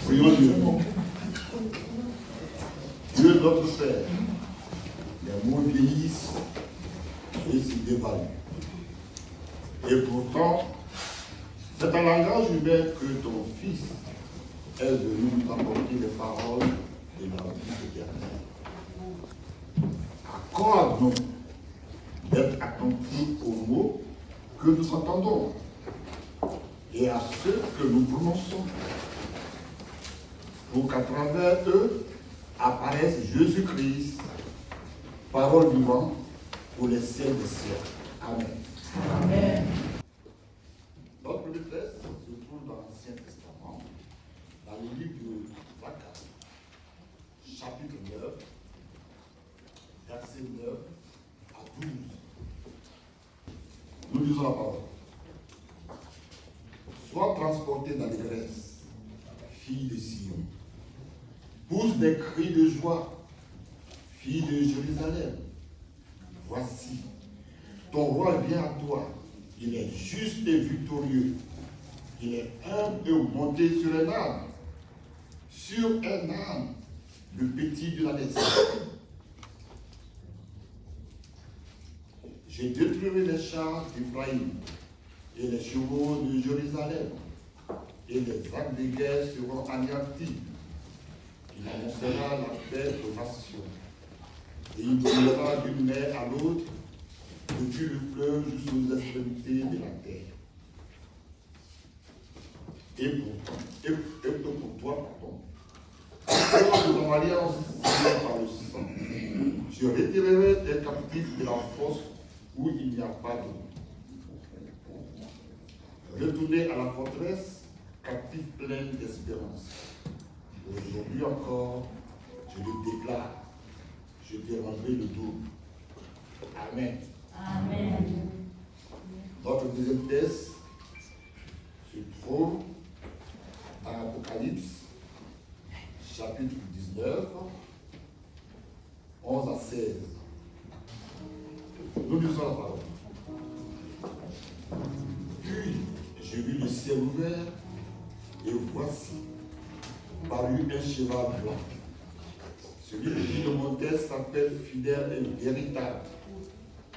Prions Dieu. Dieu notre Père, les mots vieillissent et s'y dévaluent. Et pourtant, c'est un langage humain que ton Fils est venu nous apporter les paroles de la vie éternelle. Accorde-nous d'être attentifs aux mots que nous entendons et à ceux que nous prononçons, pour qu'à travers eux apparaisse Jésus-Christ, parole vivante pour les siècles des siècles. Amen. Amen. Notre premier texte se trouve dans l'Ancien Testament, dans le livre de Zacharie, chapitre 9, versets 9 à 12. Nous lisons la parole. Sois transporté dans l'allégresse, fille de Sion. Pousse des cris de joie, fille de Jérusalem. Voici, ton roi vient à toi. Il est juste et victorieux. Il est humble et monté sur un âne. Sur un âne, le petit de la naissance. Je détruirai les chars d'Éphraïm et les chevaux de Jérusalem, et les arcs de guerre seront anéantis. Il annoncera la paix aux nations, et il brûlera d'une mer à l'autre, depuis le fleuve jusqu'aux extrémités de la terre. Et pour toi, pardon, de mon alliance par le sang, je retirerai tes captifs de la fosse où il n'y a pas d'eau. Retournez à la forteresse, captifs pleins d'espérance. Aujourd'hui encore, je le déclare, je te rendrai le double. Amen. Amen. Notre deuxième texte se trouve dans l'Apocalypse, chapitre 19, 11 à 16. Nous lisons la parole. Puis, j'ai vu le ciel ouvert, et voici, parut un cheval blanc. Celui qui le montait s'appelle fidèle et véritable,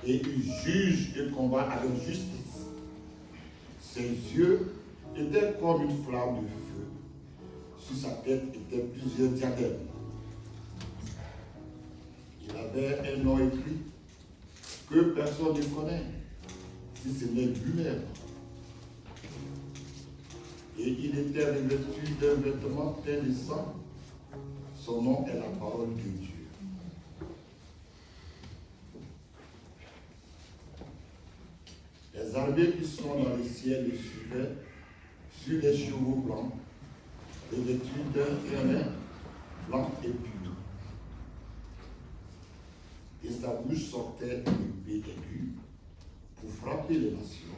et il juge et combat avec justice. Ses yeux étaient comme une flamme de feu. Sur sa tête étaient plusieurs diadèmes. Il avait un nom écrit que personne ne connaît, si ce n'est lui-même. Et il était revêtu d'un vêtement teint de sang. Son nom est la parole de Dieu. Les armées qui sont dans le ciel le suivaient sur des chevaux blancs, revêtus d'un féminin blanc et pur. Et sa bouche sortait une épée aiguë pour frapper les nations.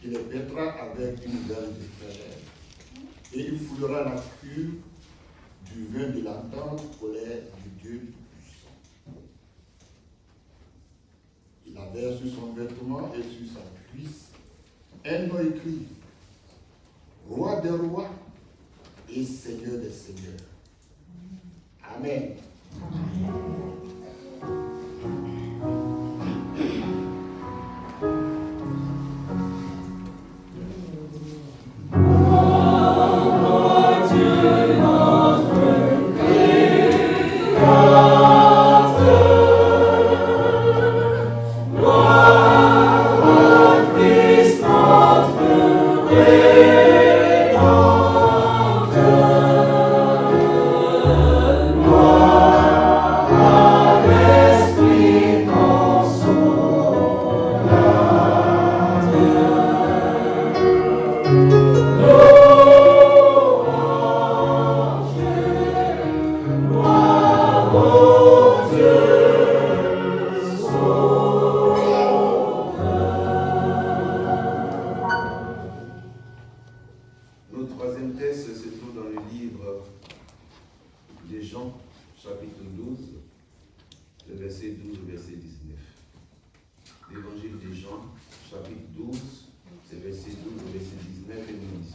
Il les pètera avec une verge de fer, et il foulera la cure du vin de la tendre colère du Dieu Tout-Puissant. Il avait sur son vêtement et sur sa cuisse un nom écrit, Roi des rois et Seigneur des seigneurs. Amen. Amen. Oh chapitre 12, le verset 12 au verset 19. L'évangile de Jean, chapitre 12, c'est verset 12 au verset 19 et nous dit.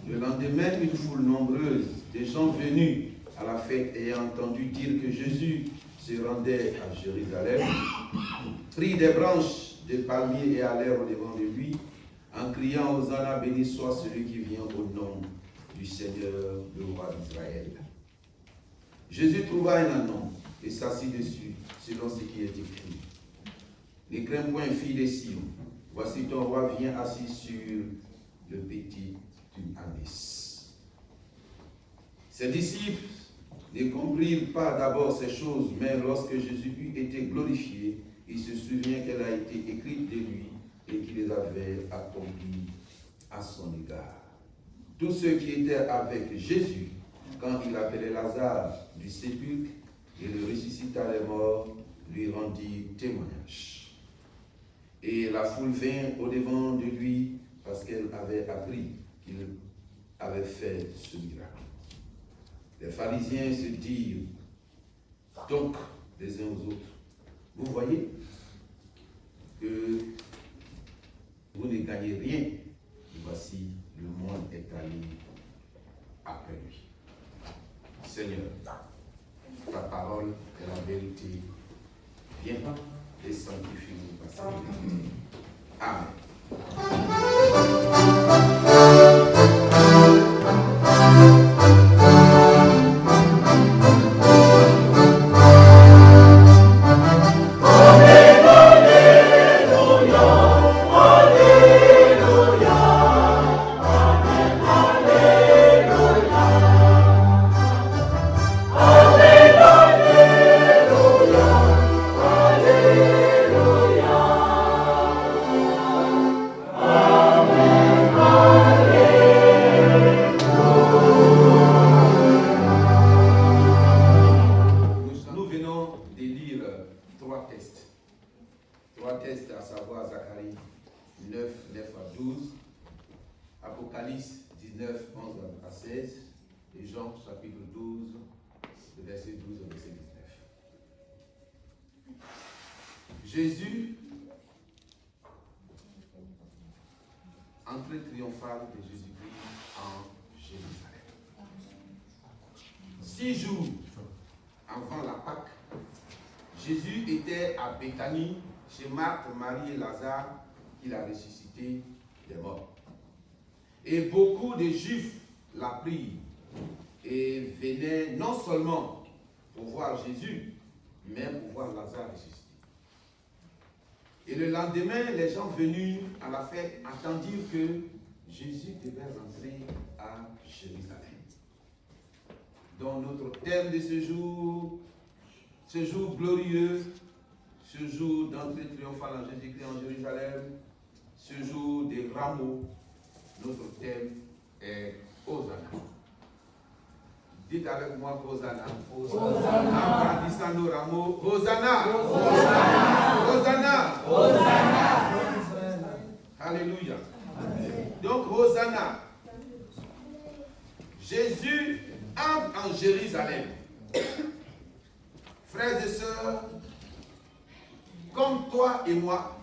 Le lendemain, une foule nombreuse de gens venus à la fête ayant entendu dire que Jésus se rendait à Jérusalem, prit des branches de palmier et allèrent au-devant de lui, en criant Hosanna, béni soit celui qui vient au nom du Seigneur, le roi d'Israël. Jésus trouva un ânon et s'assit dessus, selon ce qui est écrit. Ne crains point, fille de Sion, voici ton roi vient assis sur le petit d'une ânesse. Ses disciples ne comprirent pas d'abord ces choses, mais lorsque Jésus eut été glorifié, il se souvient qu'elle a été écrite de lui et qu'il les avait accomplies à son égard. Tous ceux qui étaient avec Jésus, quand il appelait Lazare du sépulcre et le ressuscita des morts, lui rendirent témoignage. Et la foule vint au-devant de lui parce qu'elle avait appris qu'il avait fait ce miracle. Les pharisiens se dirent donc les uns aux autres, vous voyez que vous ne gagnez rien. Et voici, le monde est allé après lui. Seigneur, ta parole est la vérité. Viens et sanctifie-nous par sa vérité. Amen. Jésus, entrée triomphale de Jésus-Christ en Jérusalem. 6 jours avant la Pâque, Jésus était à Béthanie, chez Marthe, Marie et Lazare, qu'il a ressuscité des morts. Et beaucoup de Juifs l'apprirent et venaient non seulement pour voir Jésus, mais pour voir Lazare ressuscité. Et le lendemain, les gens venus à la fête entendirent que Jésus devait rentrer à Jérusalem. Donc notre thème de ce jour glorieux, ce jour d'entrée triomphale en Jésus-Christ en Jérusalem, ce jour des rameaux, notre thème est Hosanna. Dites avec moi Hosanna. Hosanna. Brandissant nos rameaux. Hosanna. Hosanna. Hosanna. Hosanna. Alléluia. Amen. Donc Hosanna. Jésus entre en Jérusalem. Frères et sœurs, comme toi et moi,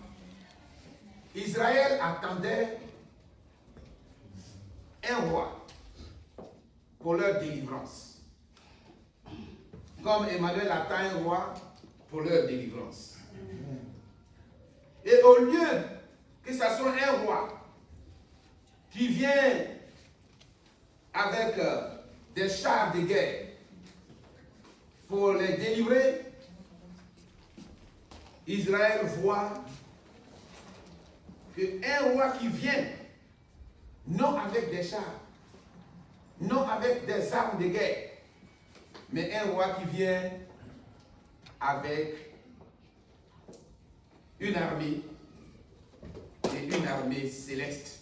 Israël attendait un roi pour leur délivrance. Comme Emmanuel attend un roi pour leur délivrance. Et au lieu que ce soit un roi qui vient avec des chars de guerre pour les délivrer, Israël voit qu'un roi qui vient, non avec des chars, non avec des armes de guerre, mais un roi qui vient avec une armée, et une armée céleste.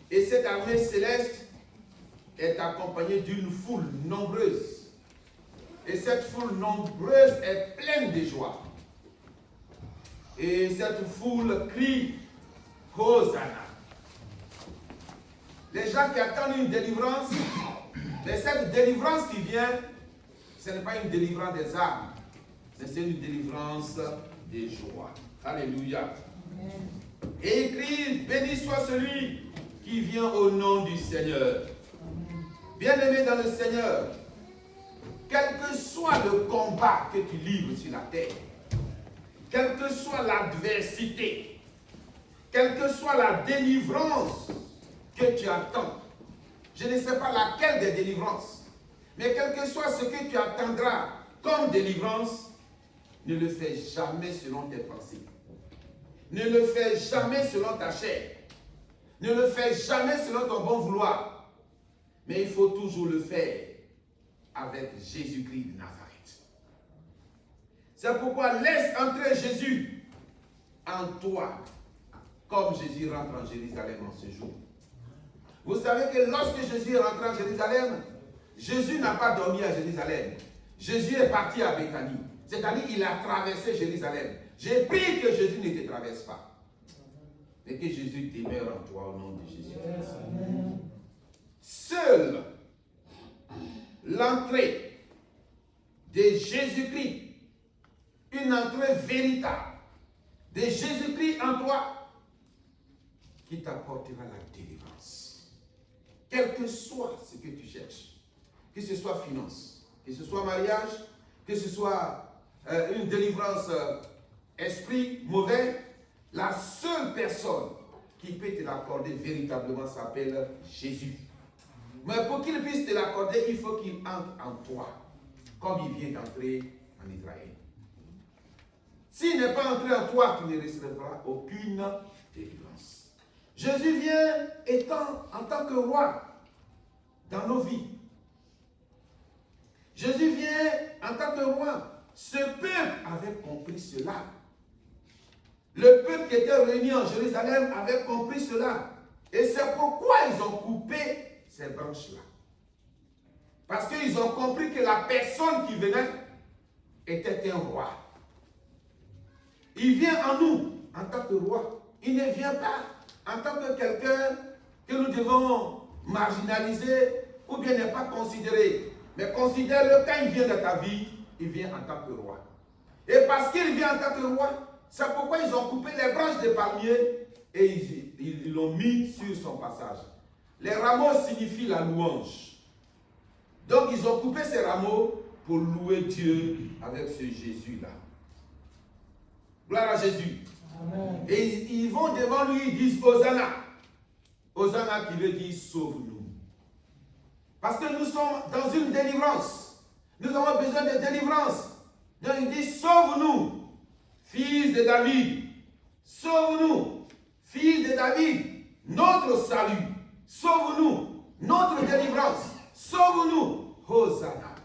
Et cette armée céleste est accompagnée d'une foule nombreuse. Et cette foule nombreuse est pleine de joie. Et cette foule crie Hosanna. Les gens qui attendent une délivrance, mais cette délivrance qui vient Ce n'est pas une délivrance des âmes, mais c'est une délivrance des joies. Alléluia. Amen. Et écrit, béni soit celui qui vient au nom du Seigneur. Bien-aimé dans le Seigneur, quel que soit le combat que tu livres sur la terre, quelle que soit l'adversité, quelle que soit la délivrance que tu attends, je ne sais pas laquelle des délivrances, mais quel que soit ce que tu attendras comme délivrance, ne le fais jamais selon tes pensées. Ne le fais jamais selon ta chair. Ne le fais jamais selon ton bon vouloir. Mais il faut toujours le faire avec Jésus-Christ de Nazareth. C'est pourquoi laisse entrer Jésus en toi, comme Jésus rentre en Jérusalem en ce jour. Vous savez que lorsque Jésus est rentré en Jérusalem, Jésus n'a pas dormi à Jérusalem. Jésus est parti à Béthanie. C'est-à-dire qu'il a traversé Jérusalem. J'ai pris que Jésus ne te traverse pas. Mais que Jésus demeure en toi au nom de Jésus. Seule l'entrée de Jésus-Christ, une entrée véritable de Jésus-Christ en toi, qui t'apportera la délivrance. Quel que soit ce que tu cherches, que ce soit finance, que ce soit mariage, que ce soit une délivrance esprit mauvais, la seule personne qui peut te l'accorder véritablement s'appelle Jésus. Mais pour qu'il puisse te l'accorder, il faut qu'il entre en toi, comme il vient d'entrer en Israël. S'il n'est pas entré en toi, tu ne recevras aucune délivrance. Jésus vient étant en tant que roi dans nos vies. Jésus vient en tant que roi. Ce peuple avait compris cela. Le peuple qui était réuni en Jérusalem avait compris cela. Et c'est pourquoi ils ont coupé ces branches-là. Parce qu'ils ont compris que la personne qui venait était un roi. Il vient en nous en tant que roi. Il ne vient pas en tant que quelqu'un que nous devons marginaliser ou bien ne pas considérer. Mais considère-le quand il vient de ta vie, il vient en tant que roi. Et parce qu'il vient en tant que roi, c'est pourquoi ils ont coupé les branches de palmier et ils l'ont mis sur son passage. Les rameaux signifient la louange. Donc ils ont coupé ces rameaux pour louer Dieu avec ce Jésus-là. Gloire à Jésus. Amen. Et ils vont devant lui, ils disent Hosanna. Hosanna qui veut dire sauve-nous. Parce que nous sommes dans une délivrance. Nous avons besoin de délivrance. Donc il dit sauve-nous, fils de David. Sauve-nous, fils de David. Notre salut. Sauve-nous, notre délivrance. Sauve-nous. Hosanna.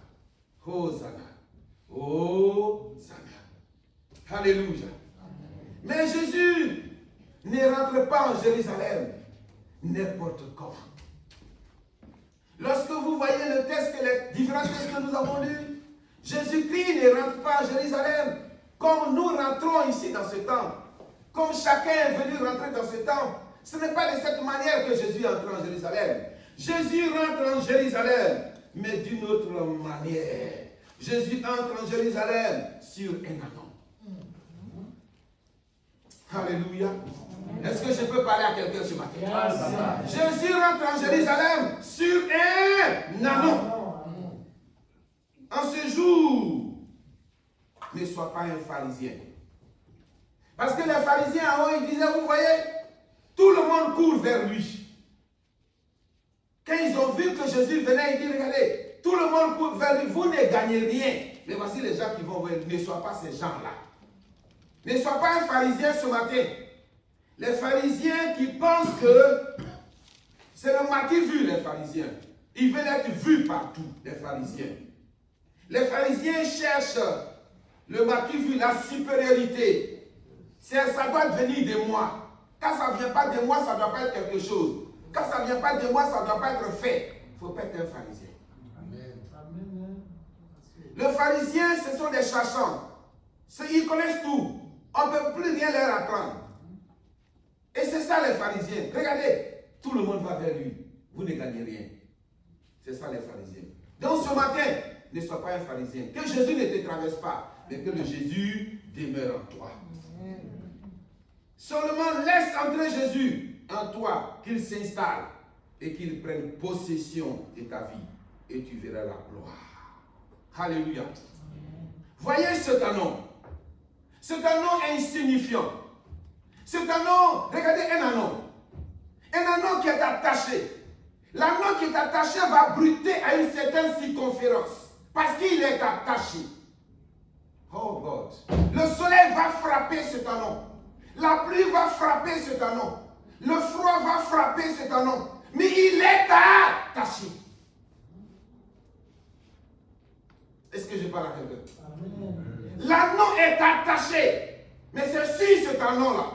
Hosanna. Hosanna. Alléluia. Mais Jésus ne rentre pas en Jérusalem n'importe comment. Lorsque vous voyez le texte, les différents textes que nous avons lus, Jésus-Christ ne rentre pas à Jérusalem comme nous rentrons ici dans ce temple. Comme chacun est venu rentrer dans ce temple. Ce n'est pas de cette manière que Jésus entre en Jérusalem. Jésus rentre en Jérusalem, mais d'une autre manière. Jésus entre en Jérusalem sur un anon. Alléluia. Est-ce que je peux parler à quelqu'un ce matin? Jésus rentre en Jérusalem sur un anon. En ce jour, ne sois pas un pharisien. Parce que les pharisiens avant, ils disaient, vous voyez, tout le monde court vers lui. Quand ils ont vu que Jésus venait, ils disent, regardez, tout le monde court vers lui, vous ne gagnez rien. Mais voici les gens qui vont voir, ne sois pas ces gens-là. Ne sois pas un pharisien ce matin. Les pharisiens qui pensent que c'est le marquis vu, les pharisiens. Ils veulent être vus partout, les pharisiens. Les pharisiens cherchent le marquis vu, la supériorité. Ça doit venir de moi. Quand ça ne vient pas de moi, ça ne doit pas être quelque chose. Quand ça ne vient pas de moi, ça ne doit pas être fait. Il ne faut pas être un pharisien. Amen. Les pharisiens, ce sont des cherchants. Ils connaissent tout. On ne peut plus rien leur apprendre. Et c'est ça les pharisiens. Regardez, tout le monde va vers lui. Vous ne gagnez rien. C'est ça les pharisiens. Donc ce matin, ne sois pas un pharisien. Que Jésus ne te traverse pas, mais que le Jésus demeure en toi. Seulement laisse entrer Jésus en toi, qu'il s'installe et qu'il prenne possession de ta vie. Et tu verras la gloire. Alléluia. Voyez cet anneau. Cet anneau est insignifiant. Cet anneau, regardez un anneau. Un anneau qui est attaché. L'anneau qui est attaché va bruiter à une certaine circonférence. Parce qu'il est attaché. Oh God. Le soleil va frapper cet anneau. La pluie va frapper cet anneau. Le froid va frapper cet anneau. Mais il est attaché. Est-ce que je parle à quelqu'un? L'anneau est attaché. Mais c'est sur cet anneau-là.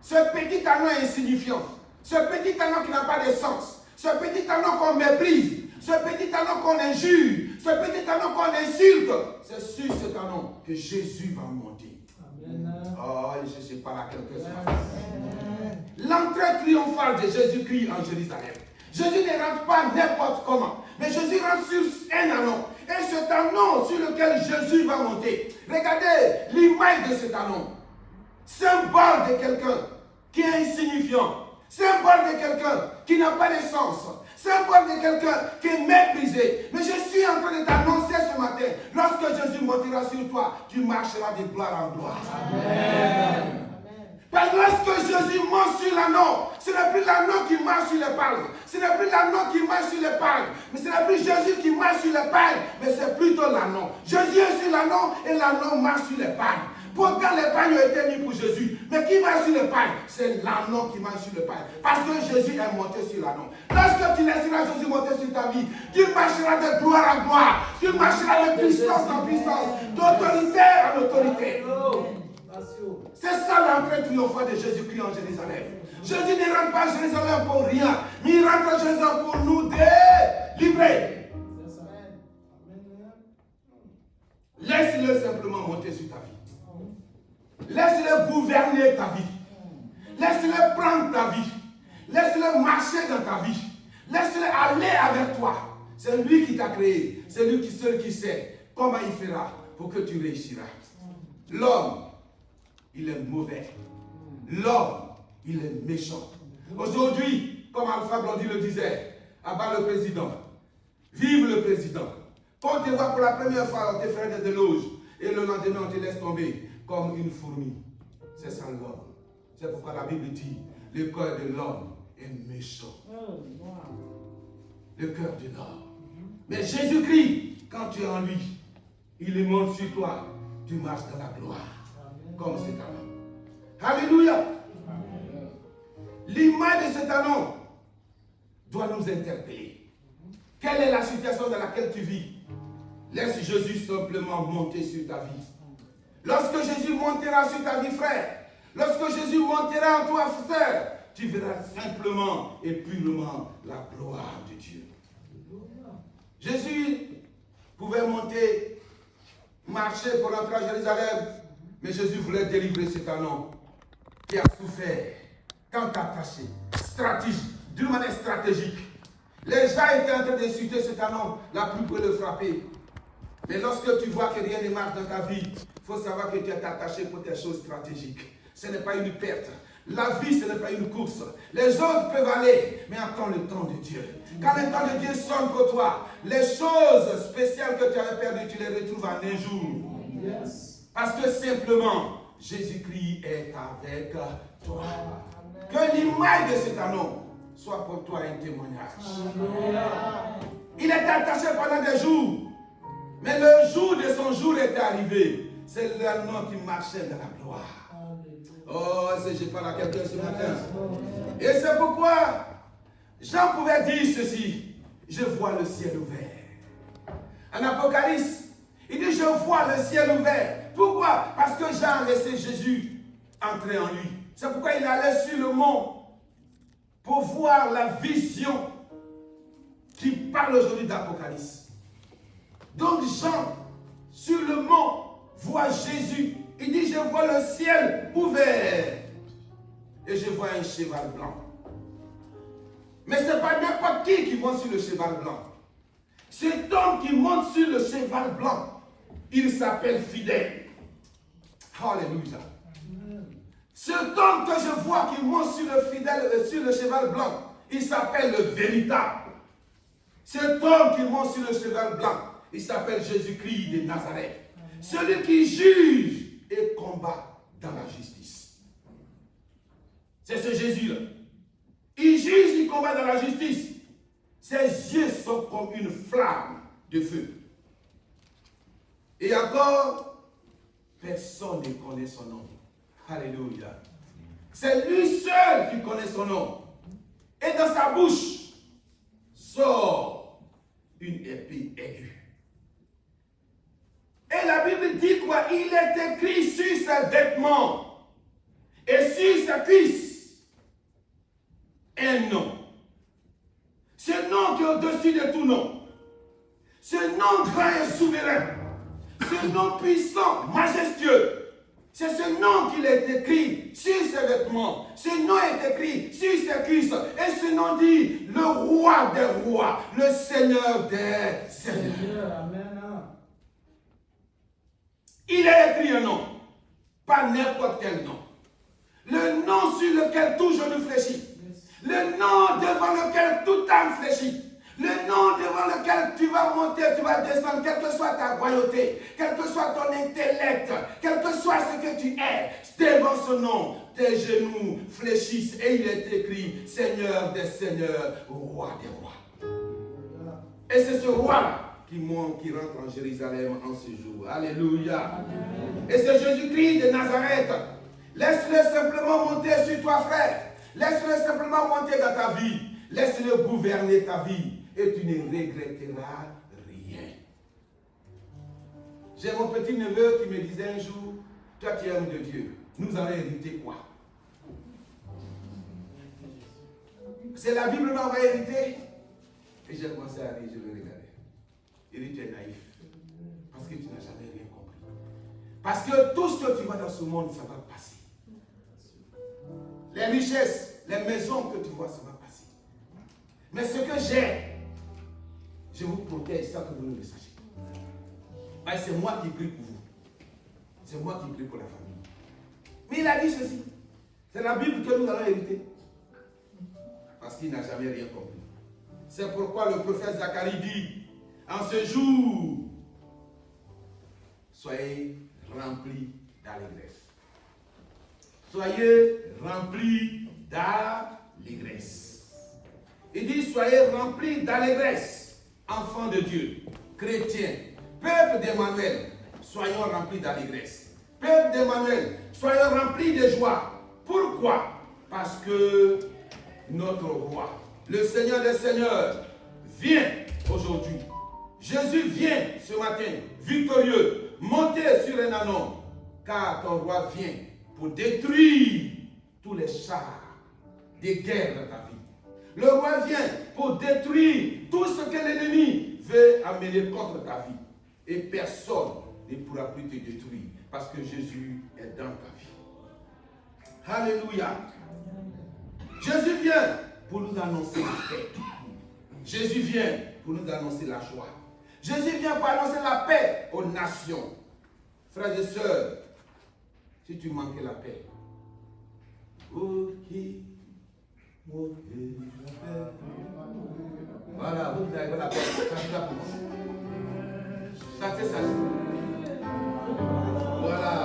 Ce petit anneau est insignifiant. Ce petit anneau qui n'a pas de sens. Ce petit anneau qu'on méprise. Ce petit anneau qu'on injure. Ce petit anneau qu'on insulte. C'est sur cet anneau que Jésus va monter. Amen. Oh, je ne sais pas à quelqu'un. L'entrée triomphale de Jésus-Christ en Jérusalem. Jésus ne rentre pas n'importe comment. Mais Jésus rentre sur un anneau. Et cet anneau sur lequel Jésus va monter. Regardez l'image de cet anneau. Symbole de quelqu'un qui est insignifiant. Symbole de quelqu'un qui n'a pas de sens. Symbole de quelqu'un qui est méprisé. Mais je suis en train de t'annoncer ce matin. Lorsque Jésus montera sur toi, tu marcheras de gloire en gloire. Amen. Parce que lorsque Jésus monte sur l'anneau, ce n'est plus l'anneau qui marche sur les palmes. Ce n'est plus l'anneau qui marche sur les palmes. Mais ce n'est plus Jésus qui marche sur les palmes. Mais c'est plutôt l'anneau. Jésus est sur l'anneau et l'anneau marche sur les palmes. Pourtant les palmes ont été mis pour Jésus. Mais qui marche sur les palmes? C'est l'anneau qui marche sur les palmes. Parce que Jésus est monté sur l'anneau. Lorsque tu laisseras Jésus monter sur ta vie, tu marcheras de gloire en gloire. Tu marcheras de puissance en puissance. D'autorité en autorité. C'est ça l'entrée triomphale de Jésus-Christ en Jérusalem. Jésus ne rentre pas à Jérusalem pour rien, mais il rentre à Jérusalem pour nous délivrer. Laisse-le simplement monter sur ta vie. Laisse-le gouverner ta vie. Laisse-le prendre ta vie. Laisse-le marcher dans ta vie. Laisse-le aller avec toi. C'est lui qui t'a créé. C'est lui seul qui sait comment il fera pour que tu réussiras. L'homme, il est mauvais. L'homme, il est méchant. Aujourd'hui, comme Alpha Blondy le disait, abat le président. Vive le président. Quand on te voit pour la première fois, on te fait des éloges. Et le lendemain, on te laisse tomber comme une fourmi. C'est ça l'homme. C'est pourquoi la Bible dit, le cœur de l'homme est méchant. Le cœur de l'homme. Mais Jésus-Christ, quand tu es en lui, il est monte sur toi. Tu marches dans la gloire. Comme cet anneau. Alléluia. L'image de cet anneau doit nous interpeller. Quelle est la situation dans laquelle tu vis? Laisse Jésus simplement monter sur ta vie. Lorsque Jésus montera sur ta vie, frère, lorsque Jésus montera en toi, frère, tu verras simplement et purement la gloire de Dieu. Jésus pouvait monter, marcher pour entrer à Jérusalem. Mais Jésus voulait délivrer cet anneau qui a souffert, quand attaché, stratégique, d'une manière stratégique. Les gens étaient en train d'insulter cet anneau, la pluie peut le frapper. Mais lorsque tu vois que rien ne marche dans ta vie, il faut savoir que tu es attaché pour des choses stratégiques. Ce n'est pas une perte. La vie, ce n'est pas une course. Les autres peuvent aller, mais attends le temps de Dieu. Quand le temps de Dieu sonne pour toi, les choses spéciales que tu avais perdues, tu les retrouves en un jour. Yes. Parce que simplement, Jésus-Christ est avec toi. Amen. Que l'image de cet anneau soit pour toi un témoignage. Amen. Il était attaché pendant des jours. Mais le jour de son jour était arrivé. C'est l'anneau qui marchait dans la gloire. Amen. Oh, je parle à quelqu'un ce matin. Et c'est pourquoi Jean pouvait dire ceci. Je vois le ciel ouvert. En Apocalypse, il dit, je vois le ciel ouvert. Pourquoi? Parce que Jean a laissé Jésus entrer en lui. C'est pourquoi il allait sur le mont pour voir la vision qui parle aujourd'hui d'Apocalypse. Donc Jean, sur le mont, voit Jésus. Il dit, je vois le ciel ouvert. Et je vois un cheval blanc. Mais ce n'est pas n'importe qui monte sur le cheval blanc. Cet homme qui monte sur le cheval blanc, il s'appelle fidèle. Alléluia. Cet homme que je vois qui monte sur le cheval blanc, il s'appelle le véritable. Cet homme qui monte sur le cheval blanc, il s'appelle Jésus-Christ de Nazareth. Celui qui juge et combat dans la justice. C'est ce Jésus-là. Il juge, il combat dans la justice. Ses yeux sont comme une flamme de feu. Et encore, personne ne connaît son nom. Alléluia. C'est lui seul qui connaît son nom. Et dans sa bouche sort une épée aiguë. Et la Bible dit quoi? Il est écrit sur ses vêtements et sur sa cuisse un nom. Ce nom qui est au-dessus de tout nom. Ce nom grand et souverain. Ce nom puissant, majestueux. C'est ce nom qu'il est écrit sur ses vêtements. Ce nom est écrit sur ses cuisses. Et ce nom dit le roi des rois, le Seigneur des seigneurs. Amen. Il a écrit un nom, pas n'importe quel nom. Le nom sur lequel tout genou fléchit. Le nom devant lequel toute âme fléchit. Le nom devant lequel tu vas monter, tu vas descendre, quelle que soit ta royauté, quel que soit ton intellect, quel que soit ce que tu es, devant ce nom, tes genoux fléchissent et il est écrit Seigneur des seigneurs, roi des rois. Et c'est ce roi qui rentre en Jérusalem en ce jour. Alléluia. Amen. Et c'est Jésus-Christ de Nazareth. Laisse-le simplement monter sur toi, frère. Laisse-le simplement monter dans ta vie. Laisse-le gouverner ta vie. Et tu ne regretteras rien. J'ai mon petit neveu qui me disait un jour, toi tu es homme de Dieu. Nous allons hériter quoi? C'est la Bible qu'on va hériter. Et j'ai commencé à lire, je le regardais. Il dit, tu es naïf. Parce que tu n'as jamais rien compris. Parce que tout ce que tu vois dans ce monde, ça va passer. Les richesses, les maisons que tu vois, ça va passer. Mais ce que j'ai, je vous protège sans que vous ne le sachiez. C'est moi qui prie pour vous. C'est moi qui prie pour la famille. Mais il a dit ceci. C'est la Bible que nous allons hériter. Parce qu'il n'a jamais rien compris. C'est pourquoi le prophète Zacharie dit, en ce jour, soyez remplis d'allégresse. Soyez remplis d'allégresse. Il dit, soyez remplis d'allégresse, enfants de Dieu, chrétiens, peuple d'Emmanuel, soyons remplis d'allégresse. Peuple d'Emmanuel, soyons remplis de joie. Pourquoi? Parce que notre roi, le Seigneur des Seigneurs, vient aujourd'hui. Jésus vient ce matin, victorieux, monté sur un anon, car ton roi vient pour détruire tous les chars des guerres de ta vie. Le roi vient pour détruire tout ce que l'ennemi veut amener contre ta vie. Et personne ne pourra plus te détruire, parce que Jésus est dans ta vie. Alléluia. Jésus vient pour nous annoncer la paix. Jésus vient pour nous annoncer la joie. Jésus vient pour annoncer la paix aux nations. Frères et sœurs, si tu manquais la paix, voilà, vous avez la paix. Ça c'est ça. Voilà.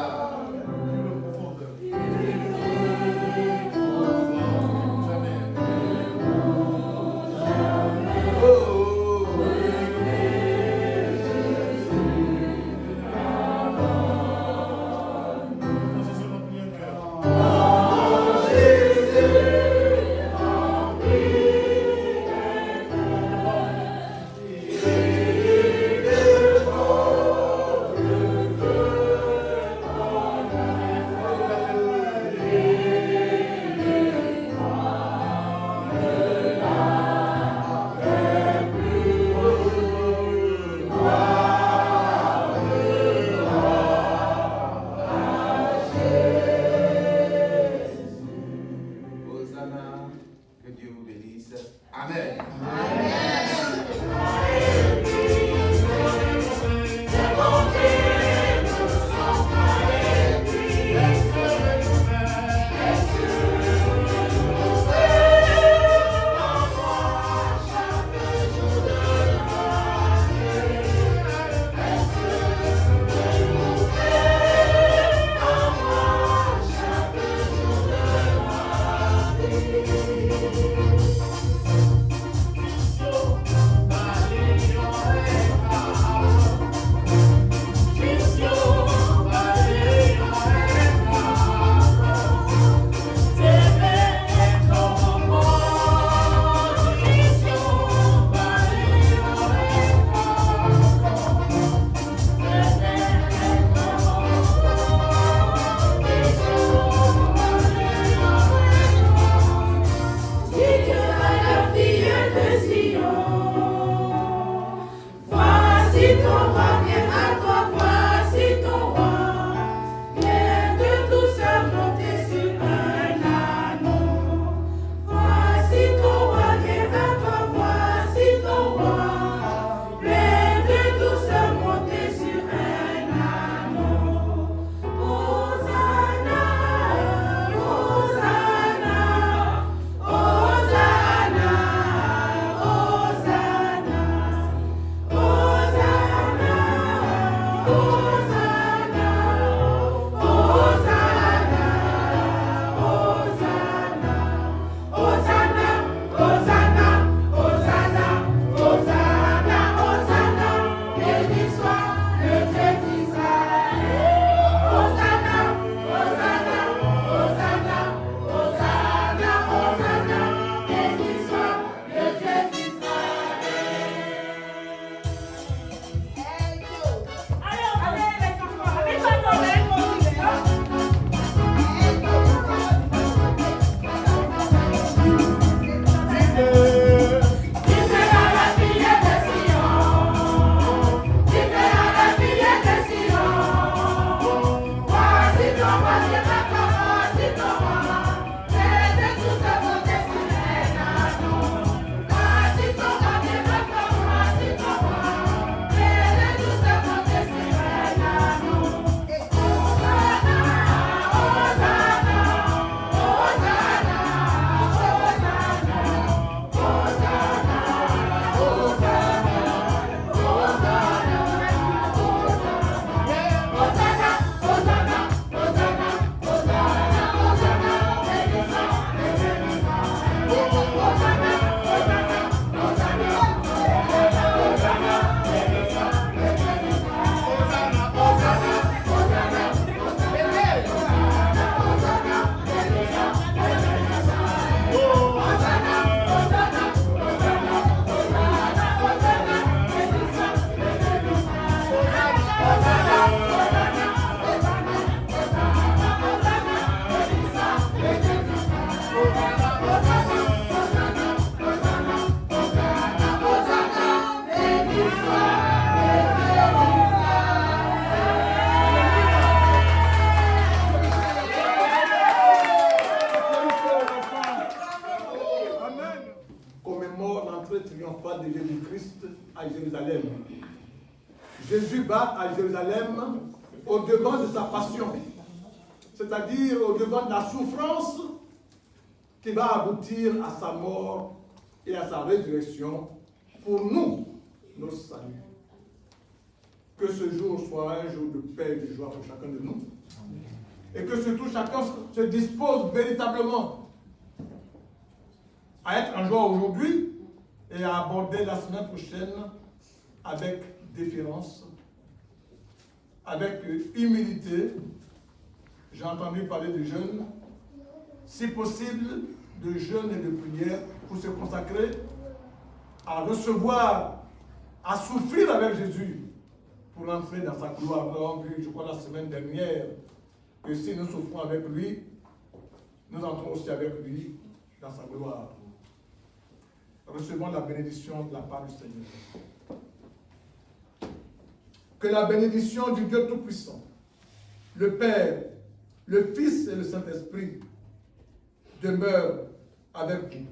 va à Jérusalem au-devant de sa passion, c'est-à-dire au-devant de la souffrance qui va aboutir à sa mort et à sa résurrection pour nous, notre salut. Que ce jour soit un jour de paix et de joie pour chacun de nous. Et que surtout chacun se dispose véritablement à être en joie aujourd'hui et à aborder la semaine prochaine avec déférence, avec humilité. J'ai entendu parler de jeûne, si possible de jeûne et de prière pour se consacrer à recevoir, à souffrir avec Jésus pour entrer dans sa gloire. Nous avons vu, je crois, la semaine dernière, que si nous souffrons avec lui, nous entrons aussi avec lui dans sa gloire. Recevons la bénédiction de la part du Seigneur. Que la bénédiction du Dieu Tout-Puissant, le Père, le Fils et le Saint-Esprit demeure avec vous